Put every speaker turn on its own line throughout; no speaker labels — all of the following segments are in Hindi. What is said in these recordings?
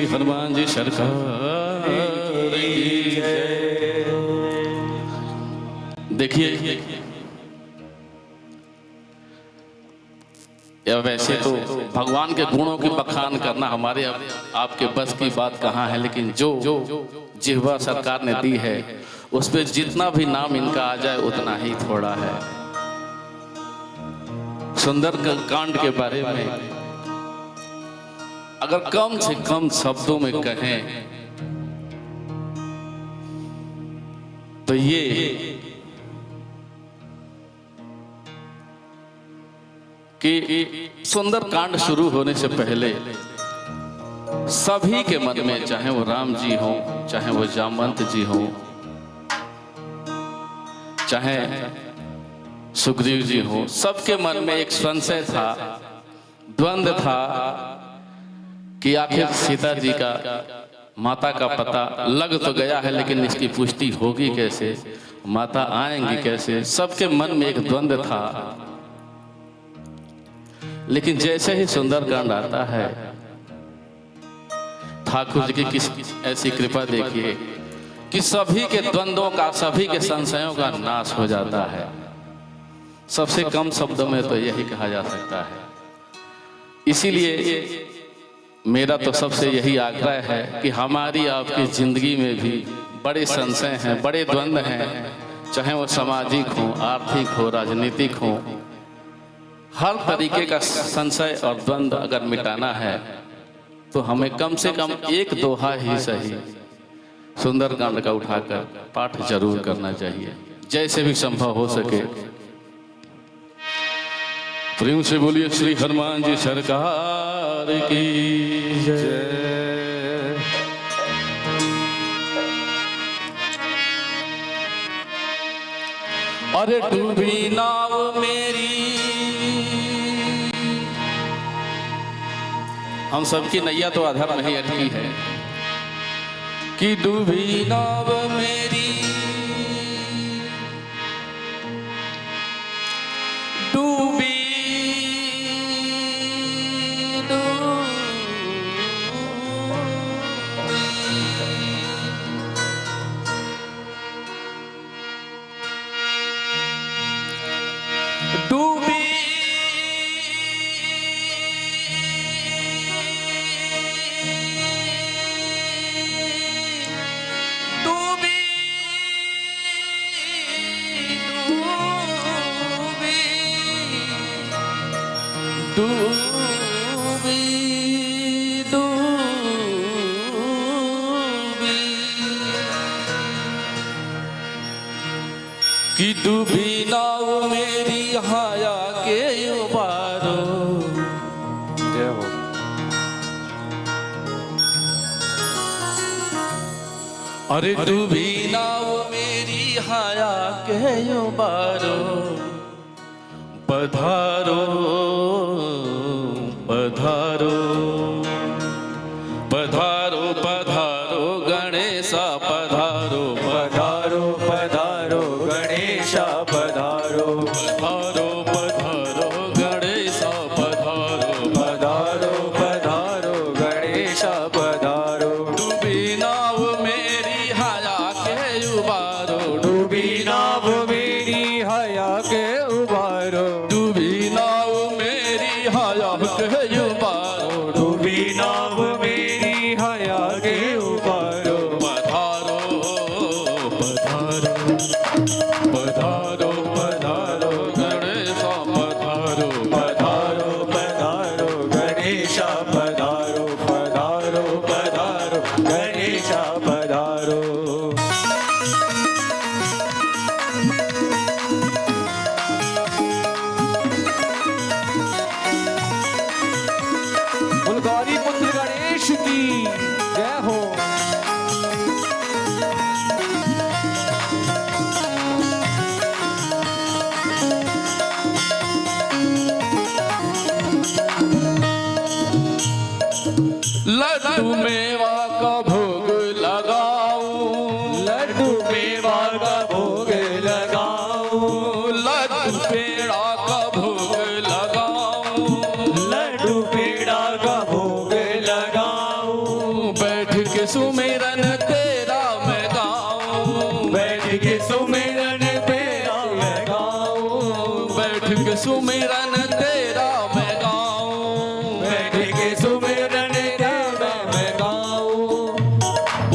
श्री हनुमान जी सरकार की जय। देखिए, या वैसे तो भगवान के गुणों की बखान करना हमारे आपके बस की बात कहाँ है, लेकिन जो जिह्वा सरकार ने दी है उस पर जितना भी नाम इनका आ जाए उतना ही थोड़ा है। सुंदर कांड के बारे में अगर कम से कम शब्दों में कहें तो ये कि सुंदर कांड शुरू होने से पहले सभी के मन में, चाहे वो राम जी हो, चाहे वो जामवंत जी हो, चाहे सुग्रीव जी हो, सबके मन में एक संशय था, द्वंद्व था कि आखिर सीता जी का माता का पता लग तो गया है, लेकिन इसकी पुष्टि होगी कैसे, माता आएंगी कैसे। सबके मन में एक द्वंद्व था। लेकिन जैसे ही सुंदरकांड आता है, ठाकुर जी की किस ऐसी कृपा देखिए कि सभी के द्वंद्वों का, सभी के संशयों का नाश हो जाता है। सबसे कम शब्दों में तो यही कहा जा सकता है। इसीलिए मेरा तो सबसे यही आग्रह है कि हमारी आपकी जिंदगी में भी बड़े संशय हैं, बड़े द्वंद्व हैं, चाहे वो सामाजिक हो, आर्थिक हो, राजनीतिक हो, हर तरीके का संशय और द्वंद्व अगर मिटाना है तो हमें कम से कम एक दोहा ही सही सुंदरकांड का उठाकर पाठ जरूर करना चाहिए, जैसे भी संभव हो सके। प्रेम से बोलिए श्री हनुमान जी सरकार की जय। अरे डूबी नाव मेरी, हम सबकी नैया तो अधर में ही अटकी है कि डूबी नाव मेरी, डूबी डूबी डूबी डूबी कि डूबी नाव मेरी हाया के उबारो। जय हो। अरे डूबी नाव मेरी हाया के उबारो, पधारो पधारो पधारो पधारो गणेशा पधारो,
पधारो पधारो गणेशा पधारो,
पधारो पधारो गणेशा पधारो,
पधारो पधारो गणेशा पधारो।
डूबी नाव मेरी हाया के उबारो,
डूबी नाव मेरी हया के उबारो,
डूबी नाव मेरी हाया के उबारो,
डूबी नाव मेरी हया के उबारो।
पधारो पधारो पधारो पधारो गणेशा पधारो,
पधारो पधारो गणेशा पधारो, पधारो पधारो गणेशा पधारो। गौरी पुत्र गणेश की जय हो।
लड्डू मेवा का भोग लगाओ,
लड्डू मेवा का भोग लगाओ,
लड्डू पेड़ा का भोग लगाओ,
लड्डू पेड़ा का भोग लगाओ,
के सुमिरन तेरा मैं गाऊं,
बैठ के सुमिरन तेरा मैं गाऊं,
बैठ के सुमिरन तेरा मैं गाऊं,
बैठ के सुमिरन तेरा मैं गाऊं।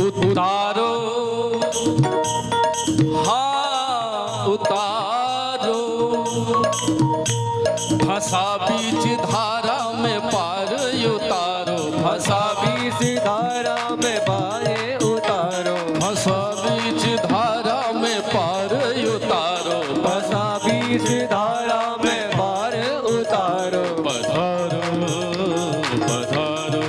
उतारो हाँ उतारो फंसा बीच धारा में पार उतारो, फंसा
बीच धारा में पाए उतारो,
फंसा बीच धारा में पार उतारो,
फंसा बीच धारा में पार उतारो।
पधारो पधारो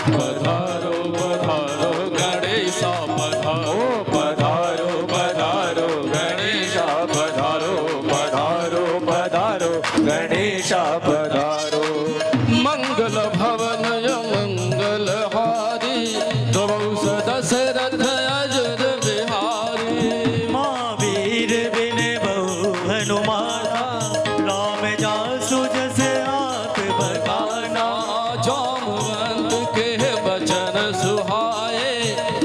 पधारो पधारो गणेशा पधारो,
पधारो पधारो गणेशा पधारो, पधारो पधारो गणेशा पधारो।
मंगल भवन मंगल हारी द्रवौस दशरथ अजर बिहारी,
महावीर बिन बहु हनुमाना, राम जासु जस आप बखाना।
जामवंत के वचन सुहाए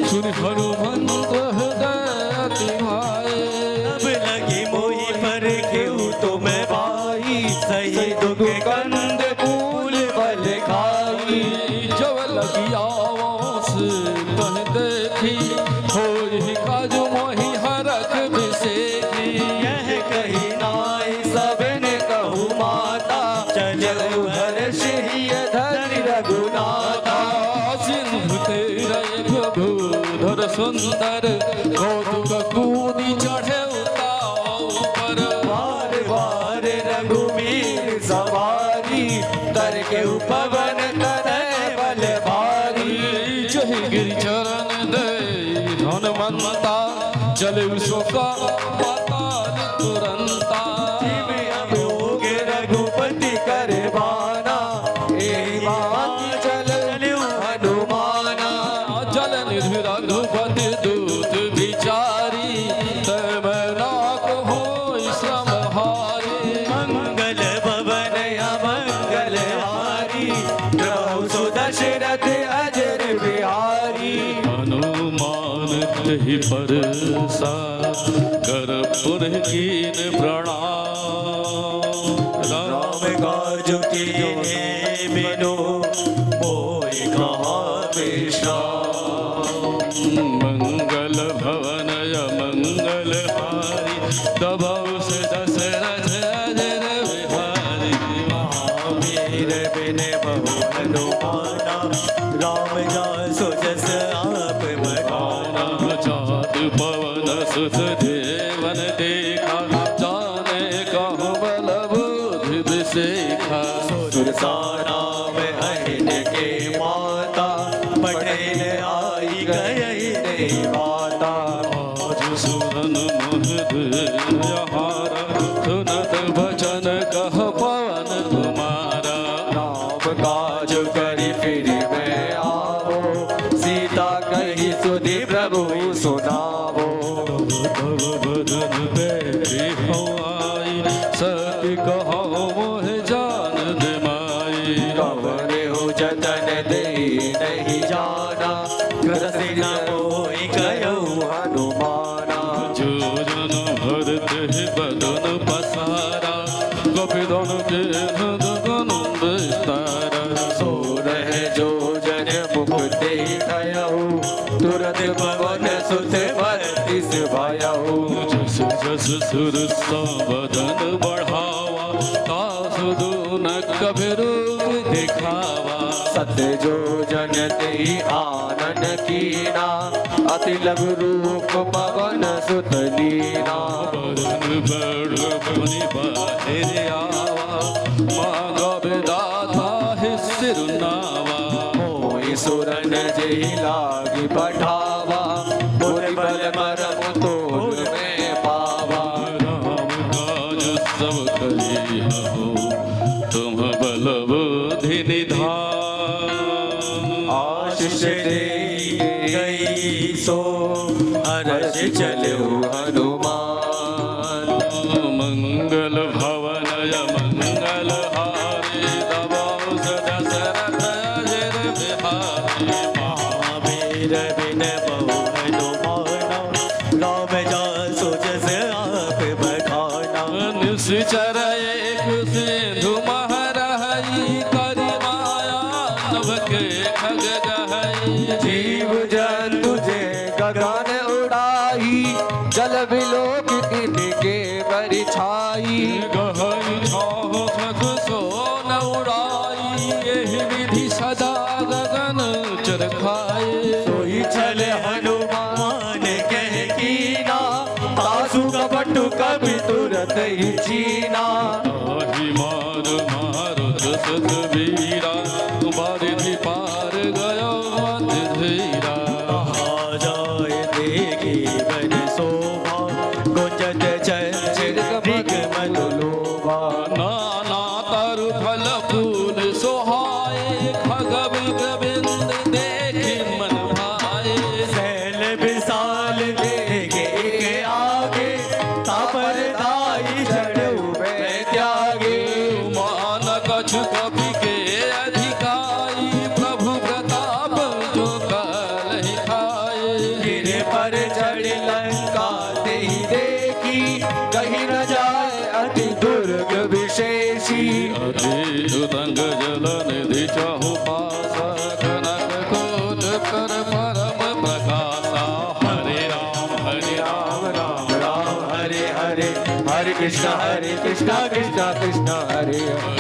सुन हनुमंत हृदय तिहाए,
अब लगी मोहि पर क्यों तुम भाई, सही दुख कंद फूल बल खाई।
जब लगी आवास कह देखी होई काज मोहि हरख बिसेखी,
यह कही नाई सबन कहु माता, चलो हर्ष ही धरि रघुनाथा।
सिंधु तेरा धर सुंदर कौतुक कूदी चढ़े उताऊ पर,
बार बार रघुवीर सवारी, करके पवन तनय बल भारी।
जहि गिरि चरण दे हनुमंता, चले उसका पाताल तुरंता।
जिम अभोग रघुपति कर बाना, एहि बात चलनु हनुमाना।
जल निधि रघुपति दूत विचारी, तय नाक हो श्रम हारी।
मंगल भवन अमंगल हारी, प्रभु सुदशरथ अजर बिहारी।
हनुमान तहि परसा कर पुरह कीन प्रणाम,
राम काज कीने बिनु मोहि कहाँ विश्राम।
मंगल भवन मंगल हारी दबौस दशरथ अजर बिहारी।
महावीर बिन बहु हनुमाना, राम जासु जस आप बखाना।
जात पवन सुत देवन देखा, जाने कहु बल बुद्धि विसेखा।
सुरसाना में अहिन के माता, पटेल आई गई नहीं माता।
आज सुरन मुहद हारा, सुनत वचन कह पवन तुम्हारा।
राम काज करि फिर मैं आवो, सीता कही सुधि प्रभु सुनावो।
तब बदन बैठे हो आई, सत्य कहो मोह जान दे माई।
कवन हो जतन दे नहीं जाना, ग्रसित न मोहि कयऊ हनुमाना।
जो जन भरत है बदन पसारा, कपिधन के गन विस्तारा।
सो रहे जो जन मुख देखयऊ, तुरंत पवन सुत बरतिस भयऊ।
जस जस सुर बदन बढ़ावा, तासु दून कभी रूप दिखावा।
सत्य जो जन ते आनन कीना, अति लघु रूप पवन सुत लीना।
बदन बड़ बनि बाहिर आवा, मांग विदाता है सिरुनावा।
मोहि सुरन जेहि लागी पठावा, मोहि बल मरम तोल में पावा।
राम काज सब करी हो, तुम बल बुद्धि निधान।
आशीष दे गई सो हर्ष चलो हनुमान।
मंगल भवन मंगल हारी, दबौस दशरथ अजर बिहारी।
वीर बिन बहु हनुमाना, राम जासु जस आप बखाना।
निश्चर एक सिंधु महरहई, करि माया नभ के खग गहई।
जीव जंतु जे गगन उड़ाई, जल बिलोक तिनके बरछाई।
गहई छाह सख सो न उड़ाई, एहि विधि सदा गगन चरखाए।
सोई चल हनुमान कह कीना, तासु कपट कवि तुरत ही चीना।
ताहि मार मारुत सुत वीरा, बारिधि पार गयो अति धीरा।
कहा जाए देखी बन शोभा, गुंजत चंचल मृग मन लोभा।
नाना तरु फल फूल सोहाए, खगब गोविंद देखि मन भाए।
सैल विशाल देखे के आगे, तापर दाई जड़ऊ में त्यागे।
मान कछु कपि के अधिकाई, प्रभु प्रताप जो कालहि खाए।
गिरे पर चढ़ लंका ते ही देखी, कहीं न जाए अति दुर्ग विशेषी।
अति उदंग जल निधि चहु पासा, कनक कोट कर परम प्रकाशा। हरे राम
राम राम राम हरे हरे, हरे कृष्णा कृष्णा कृष्णा हरे हरे।